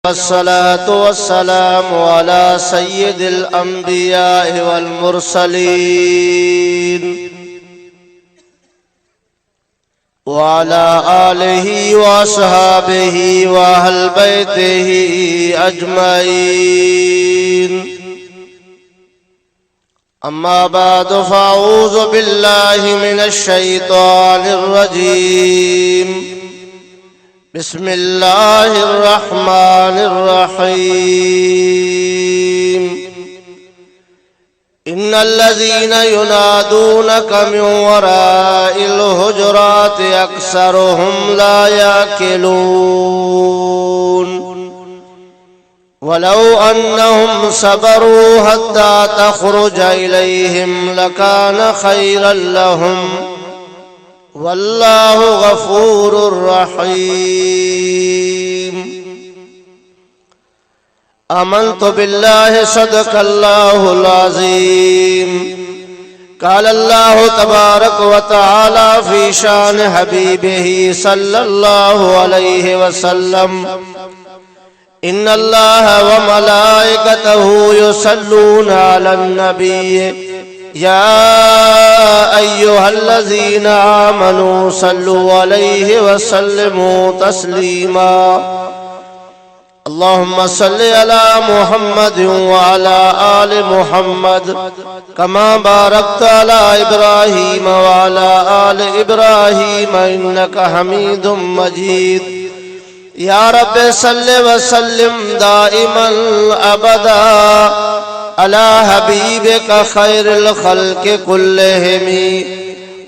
वस्सलातु वस्सलामु अला सय्यिदिल अंबिया वल मुरसलीन व अला आलिहि व अस्हाबिहि व अहल बैतिहि अजमईन। अम्मा बाद फ़अऊज़ु बिल्लाहि मिनश शैतानिर रजीम। बिस्मिल्लाहिर रहमानिर रहीम। इन्नल्लज़ीना युनादूनका मिन वराइल हुजुराति अक्सरुहुम ला याक़िलून। वलौ अन्नहुम सबरू हत्ता तख़रुज इलैहिम लकान खैरन लहुम वल्लाहु गफूरुर रहीम। आमन्तु बिल्लाहि सदक़ल्लाहुल अज़ीम। क़ालल्लाहु तबारक व तआला फ़ी शान हबीबिही सल्लल्लाहु अलैहि वसल्लम। इन्नल्लाह व मलाइकतहु युसल्लूना अलन नबी या अय्युहल्लज़ीना आमनू सल्लु अलैहि वसल्लिमू तस्लीमा। अल्लाहुम्मा सल्लि अला मुहम्मद व अला आलि मुहम्मद कमा बारकता अला इब्राहीम व अला आलि इब्राहीम इन्नका हमीदुम मजीद। या रब्बि सल्लि व सल्लिम दाइमन अबदा अला हबीबिका खैरिल खल्क़ि कुल्लिहिम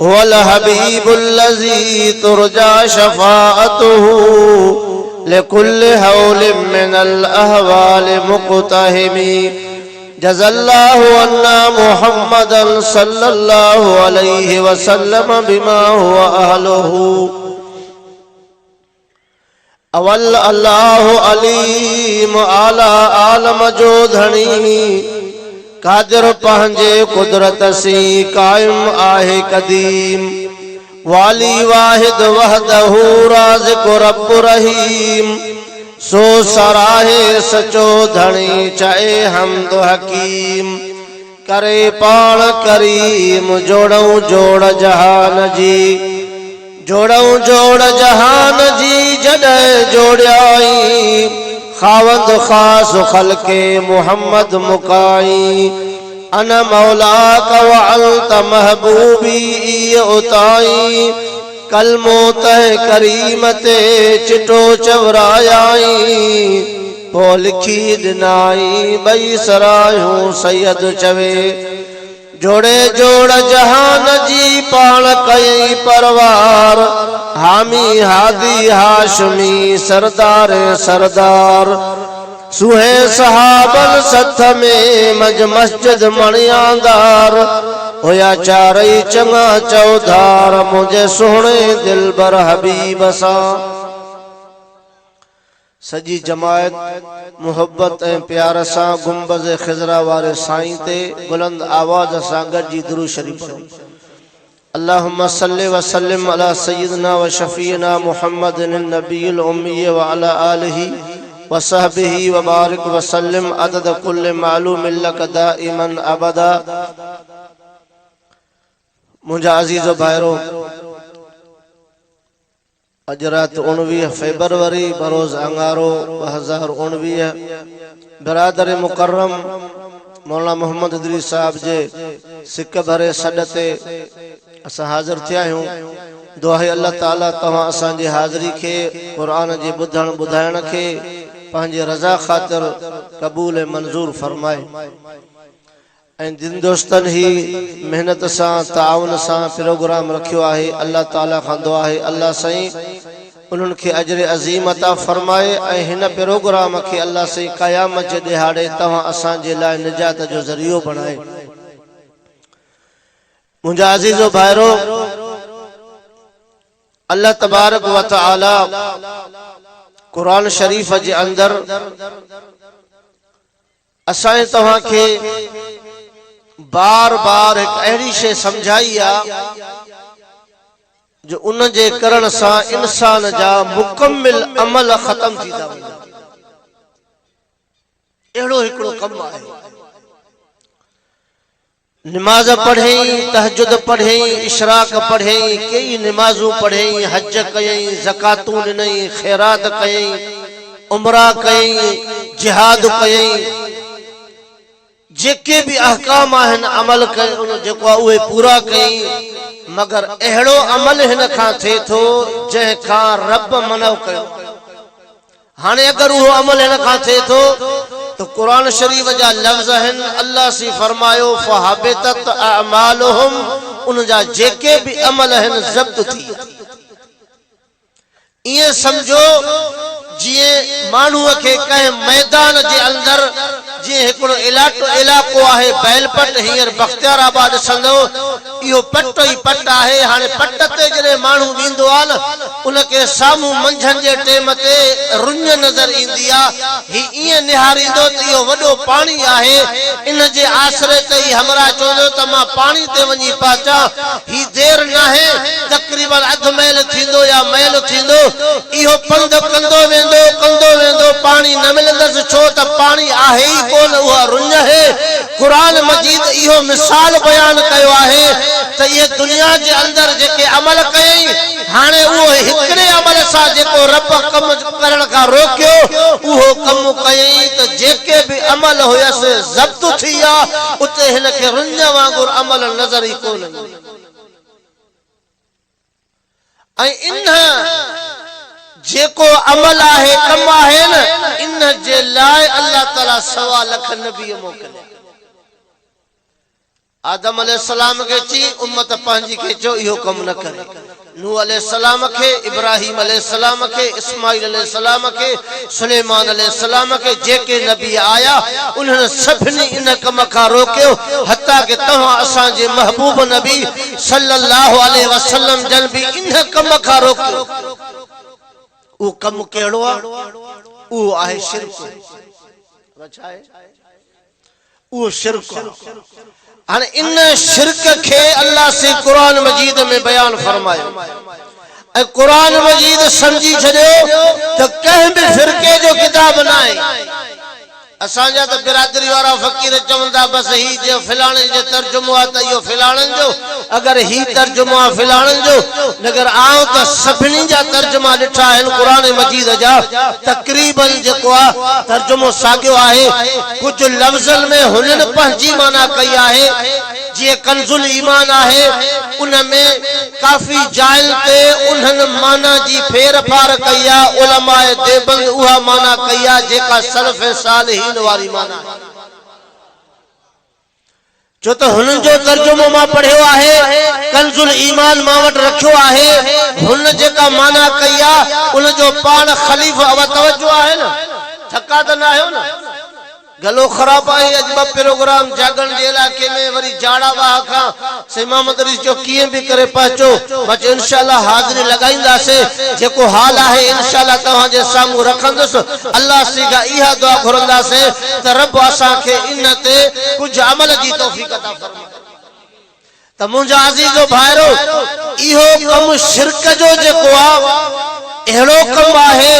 हुवल हबीबुल्लज़ी तुरजा शफ़ाअतुहु लिकुल्लि हौलिन मिनल अहवालि मुक़तहिमी। जज़ल्लाहु अन्ना मुहम्मदन सल्लल्लाहु अलैहि वसल्लम बिमा हुवा अहलुहु। अवल अल्लाहु अलीम आला आलम जो धणी कादिर पंहिंजे कुदरत सी कायम आहे कदीम। वाली वाहिद वहदहू राज़िक़ रब्ब रहीम। सो सराहे सचो धणी चए हमद हकीम। करे पाण करीम जोड़ऊं जोड़ जहान जी। जोड़ऊं जोड़ जहान जी जॾहिं जोड़ियाई खावंद ख़ास ख़ल्क़े मुहम्मद मुकाई। अन मौलाक व अंत महबूबी उताई। कलमो तह करीम ते चिटो चवरायाई। पो लिखी ॾिनाई ॿई सरायूं सैयद चवे। जोड़े जोड़ जहान जी पाण कयई परवार। हामी हादी हाशमी सरदार सरदार। सुहे सहाबन सथ में मज मस्जिद मणियांदार। होया चारई चङा चौधार मुझे सोहणे दिलबर हबीब सां। सजी जमायत मोहब्बत ऐं प्यार सां गुंबज़ ख़िज़रा वारे साईं ते बुलंद आवाज़ सां गॾिजी दुरूद शरीफ़ पढ़ो। अल्लाहुम्मा सल्लि व सल्लिम अला सय्यिदिना व शफ़ीना मुहम्मदिन नबील उम्मी व अला आलिहि व सहबिहि व बारिक व सल्लिम अदद कुल्लि मालूमिन लक दाइमन अबदा। मुंहिंजा अज़ीज़ो भाइरो, अज रात 19 फेब्रुआरी बरोज़ अंगारो 2019 बिरादर मुकर्रम मौलाना मोहम्मद इदरीस साहब जे सिक भरे सॾ ते असां हाज़िर थिया आहियूं। दुआ है अल्लाह ताला तव्हां असांजी हाज़िरी खे क़ुरान जे ॿुधण ॿुधाइण खे पंहिंजे रज़ा ख़ातिर क़बूल ऐं मंज़ूर फरमाए। ऐं दिन दोस्तन ही मेहनत सां ताउन सां प्रोग्राम रखियो आहे। अल्लाह ताला खां दुआ है अल्लाह साईं उन्हनि खे अजर अज़ीम अता फरमाए ऐं हिन प्रोग्राम खे अल्लाह साईं क़यामत जे ॾिहाड़े तव्हां असांजे लाइ निजात जो ज़रियो बणाए। मुंहिंजा अज़ीज़ो भाइरो, अल्लाह तबारक व तआला कुरान शरीफ जे अंदर असां तव्हां खे बार बार एक अहिड़ी शइ समझाई आहे जो उन जे करण सां इंसान जा मुकम्मिल अमल खत्म थी था वञनि। अहिड़ो हिकिड़ो कमु आहे। नमाज पढ़ें, तहज्जुद पढ़ें, इशराक पढ़ें, कई नमाजूं पढ़ें, हज कयईं, ज़कातूं ॾिनईं, खैरात कयईं, उमरा कयईं, जिहाद कयईं, जेके भी अहकाम आहिनि अमल कयूं जेको आहे उहे पूरा कयईं। मगर अहिड़ो अमल हिन खां थिए थो जंहिंखां रब मनो कयो। हाणे अगर उहो अमल हिन खां थिए थो तो कुरान शरीफ जा लफ्ज़ आहिनि, अल्लाह सी फरमायो फहबितत अअमालुहुम, उन जा जेके भी अमल आहिनि ज़ब्त थी। ईअं समझो जीअं माण्हूअ खे कंहिं मैदान जे अंदर जीअं हिकिड़ो इलाइक़ो आहे बैलपट, हींअर बख्तियाराबाद ॾिसंदो इहो पट ई पट आहे। हाणे पट ते जॾहिं माण्हू ईंदो आहे न उनखे साम्हूं मंझंदि जे टाइम ते रुञ नज़र ईंदी आहे। ही ईअं निहारींदो त इहो वॾो पाणी आहे, इन जे आसरे ते ई हमरा चवंदो त मां पाणी ते वञी पहुचां। ही देर नाहे, तक़रीबन अधु मैल थींदो या मैल थींदो, इहो पंधु कंदो वेंदो पाणी न मिलंदसि, छो त पाणी आहे ई कोन, उहा रुञ है। कुरान मजीद इहो मिसाल बयान कयो आहे त ये दुनिया जे अंदर जेके अमल कयई, हाणे उहो हिकिड़े अमल सां जेको रब कम करण खां रोकियो उहो कम कयई त जेके भी अमल हुयसि ज़ब्त थी विया, उते हिन खे रुञ वांगुरु अमल नज़र ई कोन ईंदो। ऐं इन जेको अमल आहे कम आहे न, इन जे लाइ अल्लाह ताला 1.25 लख नबी मोकिलिया। आदम अलैहिस्सलाम के ची उम्मत पंहिंजी खे चयो इहो कम न करे, नूह अलैहिस्सलाम के, इब्राहिम अलैहिस्सलाम के, इस्माइल अलैहिस्सलाम के, सुलेमान अलैहिस्सलाम के, जेके नबी आया उन्होंने सभिनी इन कम खां रोकियो। हत्ता कि तव्हां असां जे महबूब नबी सल्लल्लाहु अलैहि वसल्लम जन भी इन कम खां रोकियो। वो कम केड़ो आ? वो आहे शिरक। अच्छा है वो शिरक। हाणे इन शिरक के अल्लाह से कुरान मजीद में बयान फरमायो। ऐं कुरान मजीद समझी छॾियो त कंहिं भी फिरके जो किताब न आहे। असांजा त बिरादरी वारा फ़कीर चवंदा बस ही जो फिलाणे जो तर्जुमो आहे त इहो फिलाणनि जो, अगर ही तर्जुमो आहे फिलाणनि जो, मगर आऊं त सभिनी जा तर्जुमा ॾिठा आहिनि कुरान मजीद जा। तक़रीबन जेको आहे तर्जुमो साॻियो आहे, कुझु लफ़्ज़नि में हुननि पंहिंजी माना कई आहे। जीअं कंजुल ईमान आहे, उनमें काफ़ी जाइल ते उन्हनि माना जी फेर फार कई आहे। उलमाए देवबंद उहा माना कई आहे जेका सलफ़ सालिहीन वारी माना आहे। जो तो हुननि जो तर्जुमो मां पढ़ियो आहे, कंजुल ईमान मां वटि रखियो आहे। हुन जेका माना कई आहे उन जो पाण ख़लीफ़ा व तवज्जो आहे न, थका त न आहियो न। गलो खराब आहे, अज ब प्रोग्राम जागण जे इलाके में वरी जाड़ा वाह खां सीमा मदरी जो कीअं भी करे पहुचो, बच इंशाअल्लाह हाज़िरी लगाईंदासे। जेको हाल आहे इंशाअल्लाह तव्हां जे साम्हूं रखंदुसि। अल्लाह सीगा इहा दुआ घुरंदासे त रब असां खे इन ते कुछ अमल जी तौफीक अता फरमाए। त मुंहिंजा अज़ीज़ो भाइरो, इहो कम शिरक जो जेको आहे अहिड़ो कम आहे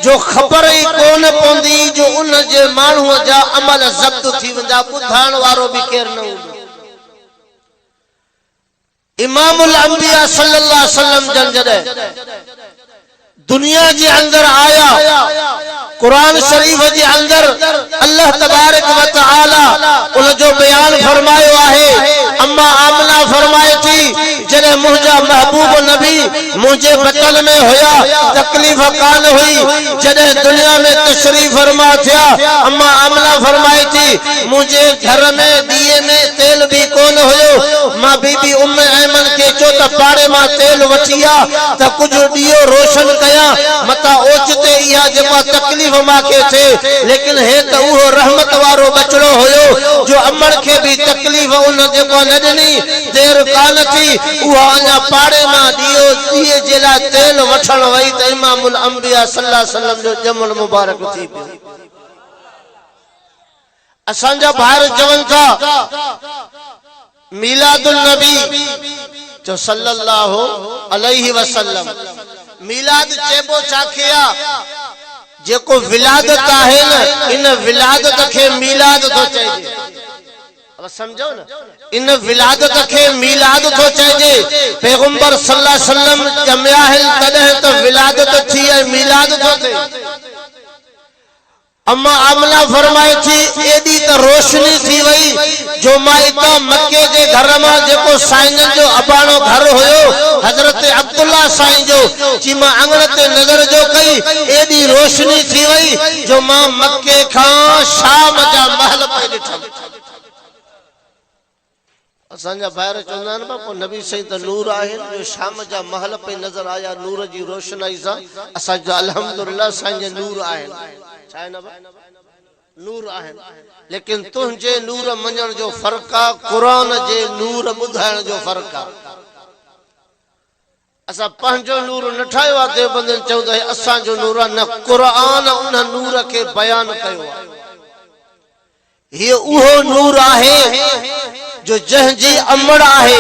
जो खबर ही कोन पवंदी, जो उन जे माण्हूअ जा अमल ज़ब्त थी वेंदा, ॿुधाइण वारो भी केर न हूंदो। इमामुल अंबिया सल्लल्लाहु अलैहि वसल्लम जन जॾहिं दुनिया जे अंदर आया, कुरान शरीफ जे अंदर अल्लाह तबारक व तआला उन जो बयान फरमायो आहे। अम्मा आमना फरमाए थी जॾहिं मुंहिंजा महबूब नबी मुझे बतन में हुया, तकलीफ़ कान हुई। जॾहिं दुनिया में तशरीफ फरमा थिया, अम्मा आमना फरमाए थी मुझे घर में दिए में तेल भी कोन हुयो। मां बीबी उम्मे ऐमन के चो त पाड़े मां तेल वठी आ त कुछ दियो रोशन कया मता ओचते इहा जेका तकलीफ़ मांखे थे, लेकिन हे त उहो रहमत वारो बचड़ो हुयो जो अमर के भी तकलीफ़ उन जेको न ॾिनी। देर कान थी उहा अञा पाड़े मां दिए जे लाइ तेल वठण वई त इमामुल अंबिया सल्लल्लाहु अलैहि वसल्लम जो जमल मुबारक थी पियो। असांजा भाइर चवनि था मीलादुल नबी जो सल्लल्लाहु अलैहि वसल्लम, मीलाद चेबो छाखे आ? जेको विलादत आहे न इन विलादत के मीलाद तो चइजे। अब समझो ना, इन विलादत के मीलाद तो चइजे। पैगंबर सल्लल्लाहु अलैहि वसल्लम जमया है तदह तो विलादत थी है, मीलाद तो थे। अम्मा आमला फरमाए थी एडी तो रोशनी थी वही जो माइता मक्के जे घर में जेको साईं जो अबाणो घर होयो हजरत अब्दुल्ला साईं जो जी मां अंगण ते नजर जो कई एडी रोशनी थी वही जो मां मक्के का शाम जा महल पे ॾिठम। असांजा ॿाहिरि चवंदा आहिनि बापू नबी सही त नूर आहे जो शाम जा महल पे नजर आया नूर जी रोशनाई सां असांजा अल्हम्दुलिल्लाह साईं जे नूर आहिनि। छा न नूर आहे, लेकिन तुझे नूर मञण जो फर्क आ, कुरान जे नूर ॿुधाइण जो फर्क आ। असां पंहिंजो नूर न ठाहियो आहे, देवबंदन चवंदा है असांजो नूर न कुरान उन नूर के बयान कयो आहे। ये उहो नूर आहे जो जंहिंजी अमड़ आहे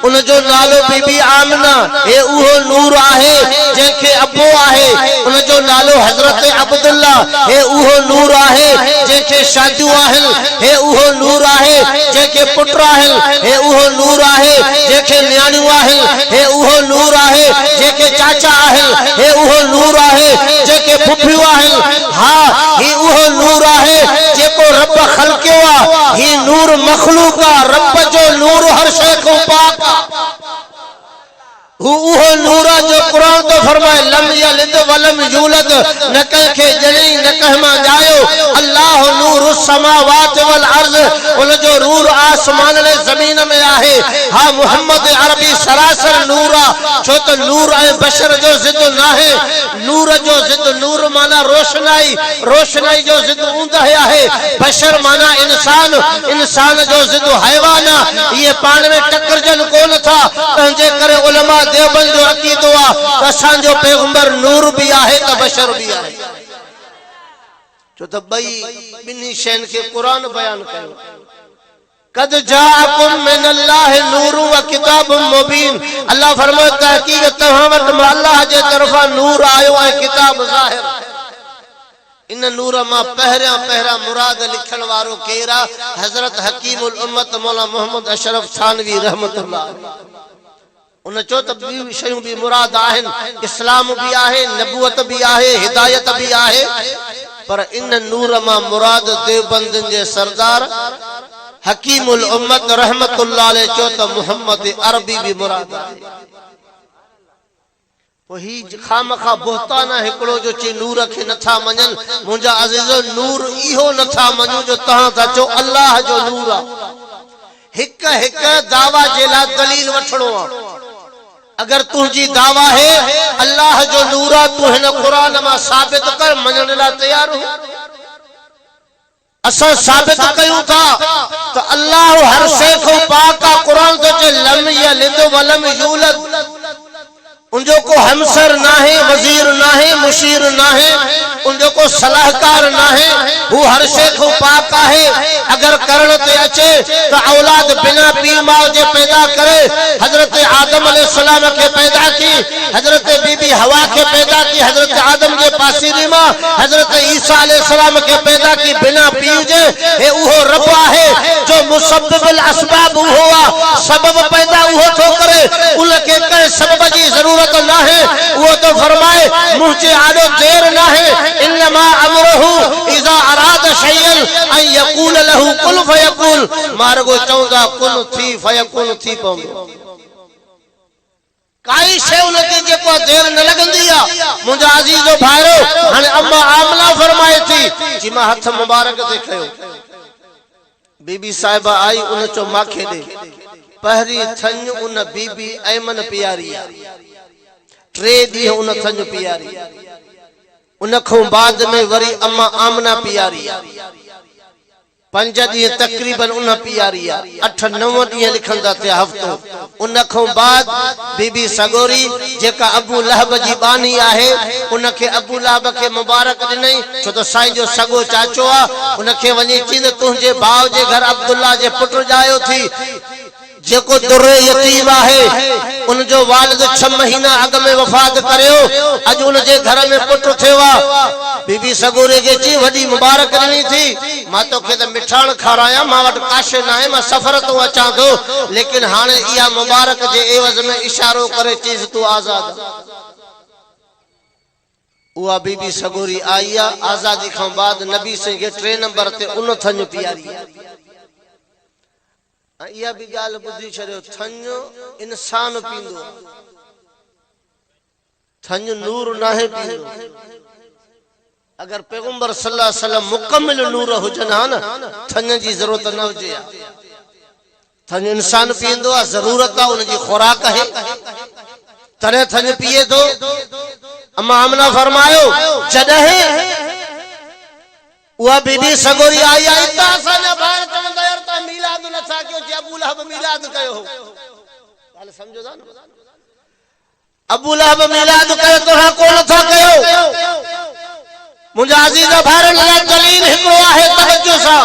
उन जो नालो बीबी आमना। हे उहो नूर आहे जंहिंखे अबो आहे उन जो नालो हजरत अब्दुल्ला। हे उहो नूर आहे जंहिंखे शादियूं आहिनि। हे उहो नूर आहे जंहिंखे पुट आहिनि। हे उहो नूर आहे जंहिंखे न्याणियूं आहिनि। हे उहो नूर आहे जंहिंखे चाचा आहिनि। हे उहो नूर आहे जंहिंखे फुफियूं आहिनि। हा ही उहो नूर आहे जेको रब ख़लक़ियो आहे। ही नूर मखलूक आहे, रब जो नूर हर शइ खां पाक आहे। उहो नूर जो कुरान तो फरमाए लम यलिद वलम यूलद न कंहिंखे ॼणी न कंहिं मां ॼायो। अल्लाह नूर समावात वल अर्ज़ उन जो नूर आसमान ने ज़मीन में आहे। हा मोहम्मद अरबी सरासर नूर आ, छो त नूर ऐं बशर जो ज़िद नाहे। नूर जो ज़िद नूर माना रोशनाई, रोशनाई जो ज़िद ऊंदह आहे। बशर माना इंसान, इंसान जो ज़िद हैवान आ। ये पाण में टकरजन कोन था, तंहिंजे करे उलमा देवबंद जो अकीदो आ असांजो पैगंबर नूर भी आहे त बशर भी आहे। छो त ॿई ॿिन्ही शयुनि खे कुरान बयान कयो। कद जाअकुम मिनल्लाहि नूर व किताबुम मुबीन। अल्लाह फरमाए तहकीक तव्हां वटि अल्लाह जे तरफ़ां नूर आयो ऐं किताब ज़ाहिर। इन नूर मां पहिरियां पहिरियां मुराद लिखण वारो केर आ? हजरत हकीमुल उम्मत मौला मोहम्मद अशरफ थानवी रहमतुल्लाह। उन चो त ॿी शयूं भी मुराद आहिनि, इस्लाम भी आहे, नबूवत भी आहे, हिदायत भी आहे, पर इन नूर मां मुराद देवबंदन जे सरदार हकीमुल उम्मत रहमतुल्लाह अलैह चो त मोहम्मद अरबी भी मुराद आहे। ही खामखा बोहतान हिकड़ो जो ची नूर के नथा मञन। मुंहिंजा अज़ीज़ो नूर इहो नथा मञो जो तहां था चो अल्लाह जो नूर आ। हिक हिक दावा जे ला दलील वठणो आ। अगर तुझी दावा है अल्लाह जो नूर आ, तू हिन कुरान मां साबित कर, मञण ला तैयार हो। असां साबित कयूं था तो अल्लाह हर शइ खां पाक आ। कुरान तो चे लम यलिद वलम यूलद। उनजो को हमसर ना है, वजीर ना है, मुशीर ना है, उनजो को सलाहकार ना है। वो हर शे को पाक है। अगर करण ते अचे तो औलाद बिना पी मां जे पैदा करे। हजरत आदम अलैहिस्सलाम के पैदा की, हजरत बीबी हवा के पैदा की, हजरत आदम के पासीरी मां हजरत ईसा अलैहिस्सलाम के पैदा की बिना पी जे। हे उहो रब है जो मुसब्बिबुल अस्बाब हुआ, सबब पैदा उहो तो करे, उनके करे सबब जी जरूरत ना है। वो तो फरमाए मुझे आदो देर ना है, इन्नमा अमरुहु इज़ा अराद शैयन अन यकूल लहू कुल फयकूल। मार्गो चौंदा कुन थी फयकून थी पवंदो। काई शे उनके जेको देर न लगंदी आ। मुंजा अजीजो भाइरो हाने अम्मा आमला फरमाए थी जी मां हथ मुबारक ते खयो। बीबी साहिबा आई उन चो माखे दे पहरी थन उन बीबी ऐमन प्यारी आ। 3 ॾींहं उन थन प्यारी। उन खां बाद में वरी अम्मा आमना प्यारी आ। 5 ॾींहं तकरीबन उन प्यारी आ। 8-9 ॾींहं लिखंदा थे हफ्तो। उन खां बाद बीबी सगोरी जेका अबू लहब जी बानी आहे उनखे अबू लहब के मुबारक ॾिनई, छो त साईं जो सगो चाचो आ। उनखे वञी चींद तुंहिंजे भाउ जे घर अब्दुल्ला जे पुट जायो थी जेको दुर्रे यतीम आहे। उन जो वालिद 6 महीना अग में वफात करियो। अज उन जे घर में पुट थिया। बीबी सगोरे के ची वडी मुबारक ॾिनी थी। मां तोखे त मिठाण खाराया, मां वटि काशे न आहे, मां सफ़र तो अचां थो, लेकिन हाणे इहा मुबारक जे एवज़ में इशारो करे चीज़ तू आज़ाद। उहा बीबी सगोरी आई आ। आज़ादी खां बाद नबी से के 3 नंबर ते उन थन प्यारी। इहा भी गाल बुधी छड़ियो, थन इंसान पींदो, थन नूर नाहे पींदो। अगर पैगंबर सल्लल्लाहु अलैहि वसल्लम मुकम्मिल नूर हुजन हा न, थन जी जरूरत न हुजे। थन इंसान पींदो आ, जरूरत आ, उन जी खुराक है, तने थन पिए तो। अम्मा आमना फरमायो जडहे उहा बीबी सगोरी आई आई त असां बाहर चवंदा यार त मिलाद न था कयो, जे अबू लहब मिलाद कयो। हाल समझो था न, अबू लहब मिलाद कयो तो हा कोन था कयो। मुंजा अजीज भार ला दलील हिकड़ो आहे तवज्जो सा।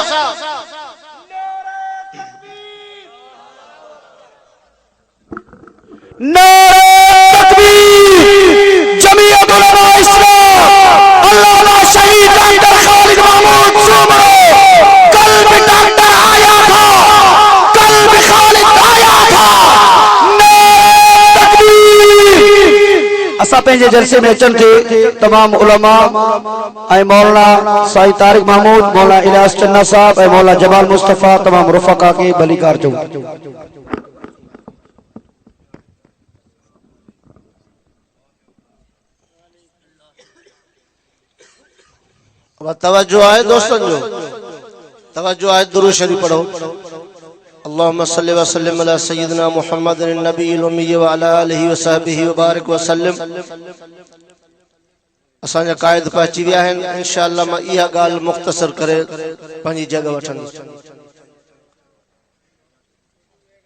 नारे तकबीर, जमीयत उलमा इस्लाम, अल्लामा शहीद डॉक्टर खालिद महमूद सुमरो। कल भी डॉक्टर आया था, कल भी खालिद आया था। नारे तकबीर। असा पंहिंजे जलसे में अचन थे तमाम उलमा ऐं मौलाना साईं तारिक महमूद, मौलाना इलियास चन्ना साहब ऐं मौलाना जमाल मुस्तफा तमाम रुफका के भलीकार चऊं। तवज्जो है दोस्तों, जो तवज्जो है, दुरूद शरीफ पढ़ो। अल्लाहुम्मा सल्लि व सल्लिम अला सय्यिदिना मुहम्मदिन नबील उम्मी व अला आलिहि व सहबिहि व बारिक व सल्लिम। असां जा कायद पहुची विया आहिनि। इंशाअल्लाह मां इहा ॻाल्हि मुख़्तसर करे पंहिंजी जगह वठंदुसि।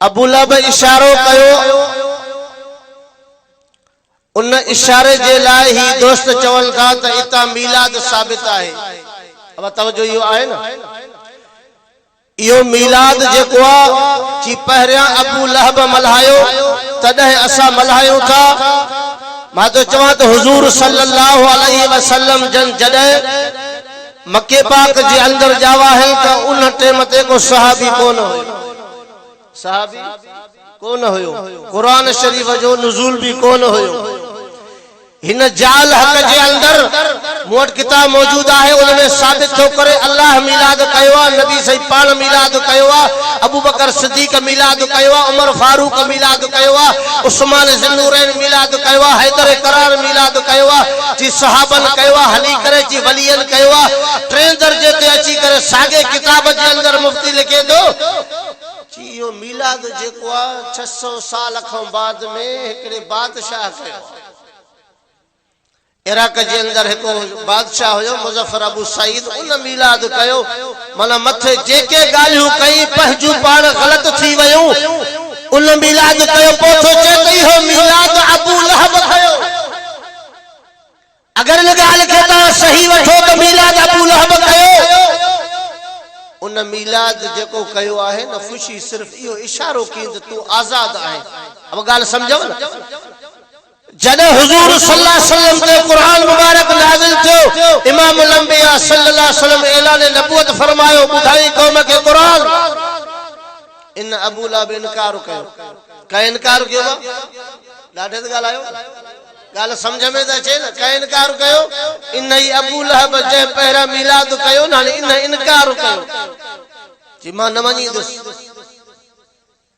अबू लहब इशारो कयो, उन इशारे जे लाइ ही दोस्त चवनि था त इता मीलाद साबित आहे। अब तवज्जो इहो आहे न, इहो मीलाद जेको आहे कि पहिरियां अबू लहब मल्हायो, तॾहिं असां मल्हायूं था। मां तो चवां त हुजूर सल्लल्लाहु अलैहि वसल्लम जन जॾहिं मके पाक जे अंदर जावा है त उन टाइम ते को सहाबी कोन हुयो, सहाबी कोन हुयो, कुरान शरीफ जो नुज़ूल भी कोन हुयो। हिन जाल हक जे अंदर मोट किताब मौजूद है, उनमें साबित थो करे अल्लाह मिलाद कयो आ, नबी सही पान मिलाद कयो आ, अबू बकर सिद्दीक मिलाद कयो आ, उमर फारूक मिलाद कयो आ, उस्मान ज़ुन्नूरैन मिलाद कयो आ, हैदर करार मिलाद कयो आ, जी सहाबन कयो आ, हली करे जी वलियन कयो आ। 3 दर्जे ते अची करे सागे किताब जे अंदर मुफ्ती लिखे दो कि यो मिलाद जेको आ 600 साल खां बाद में हिकड़े बादशाह कयो। इराक जे अंदर एक बादशाह हुयो मुज़फ्फर अबू सईद, उन मिलाद कयो। माना मथे जेके गालियूं कई पंहिंजू पाण गलत थी वयूं, उन मिलाद कयो। पोइ सोचे त इहो मिलाद अबू लहब कयो। अगर इन ॻाल्हि खे तव्हां सही वठो त मिलाद अबू लहब कयो। उन मिलाद जेको कयो आहे न, ख़ुशी सिर्फ इहो इशारो की त तू आज़ाद आहे। अब ॻाल्हि सम्झो न, जॾहिं हुजूर सल्लल्लाहु अलैहि वसल्लम ते कुरान मुबारक नाज़िल थियो, इमामुल अंबिया सल्लल्लाहु अलैहि वसल्लम ऐलान नबूवत फरमायो, ॿुधाई क़ौम खे कुरान। इन अबू लहब इनकार कयो। कंहिं इनकार कयो? ॾाढे त ॻाल्हायो, ॻाल्हि सम्झ में त अचे न। कंहिं इनकार कयो? इन ई अबू लहब जंहिं पहिरियां मिलाद कयो न, इन इनकार कयो जी मां न मञींदुसि।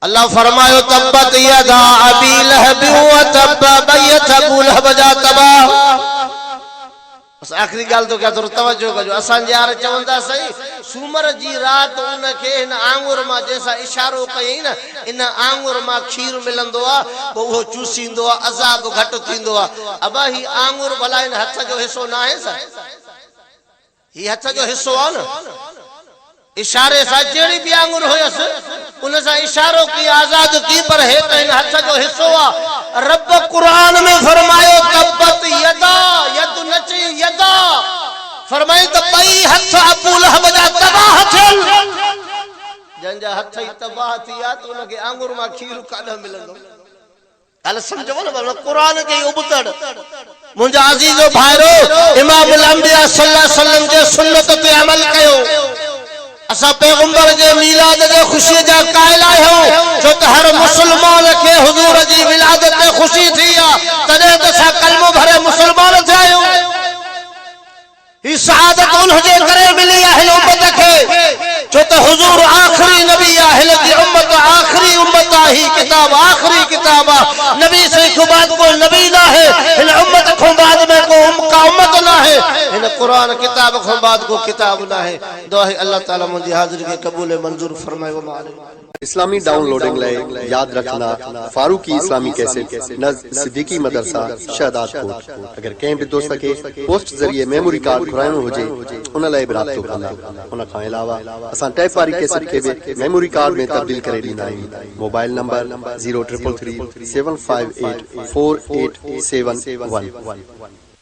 अल्लाह फरमायो तब्बत यदा अबी लहब व तब बैत अबू लहब जा तबाह। बस आखिरी गाल तो क्या थोरो तवज्जो कजो। असां यार चवंदा सही सूमर जी रात उनखे इन आंगुर मां जैसा इशारो कयई न, इन आंगुर मां खीर मिलंदो आ, पोइ उहो चूसींदो आ, अज़ाब घटि थींदो आ। अबा ही आंगुर भला इन हथ जो हिस्सो न आहे सा? ही हथ जो हिस्सो आ न। इशारे सां जहिड़ी बि आंगुर हुयसि उन सां इशारो की आजाद की, पर हे त इन हथ जो हिस्सो आ। रब कुरान में फरमायो तब्बत यदा, यद नची यदा, फरमाई त ॿई हथ अबू लहब जा तबाह थियन। जंहिंजा हथ ई तबाह थी विया त उनखे आंगुर मां खीर काॾा मिलंदो? गल समझो ना कुरान के उबतड़ मुंजा अजीजो भाइरो इमाम अंबिया सल्लल्लाहु अलैहि वसल्लम जे सुन्नत ते अमल कयो असा पैगंबर जे मिलाद जे खुशी जा कायल आयो जो त हर मुसलमान के हुजूर जी विलादत ते खुशी थिया तने त सा कलमो भरे मुसलमान थियो ई शहादत उनजे करे मिली अहल उम्मत के जो त हुजूर आखिरी नबी अहल की उम्मत आखिरी उम्मत ही किताब आखिरी किताब नबी से को बाद को नबी ना है इन उम्मत को बाद में को उम्मत ना है इन कुरान किताब को बाद को किताब ना है दुआ है अल्लाह ताला मुझे हाजिर के कबूल मंजूर फरमाए व माले इस्लामी डाउनलोडिंग लाए याद रखना फारूकी इस्लामी कैसेट नज़ सिद्दीकी मदरसा शहदादपुर अगर कहीं भी दोस्त के पोस्ट जरिए मेमोरी कार्ड घुराइणो हुजे उन लाइ बि राब्तो कंदा उन खां अलावा असां टैप वारी कैसेट के भी मेमोरी कार्ड में तब्दील करे ॾींदा आहियूं मोबाइल नंबर 0333 758 4871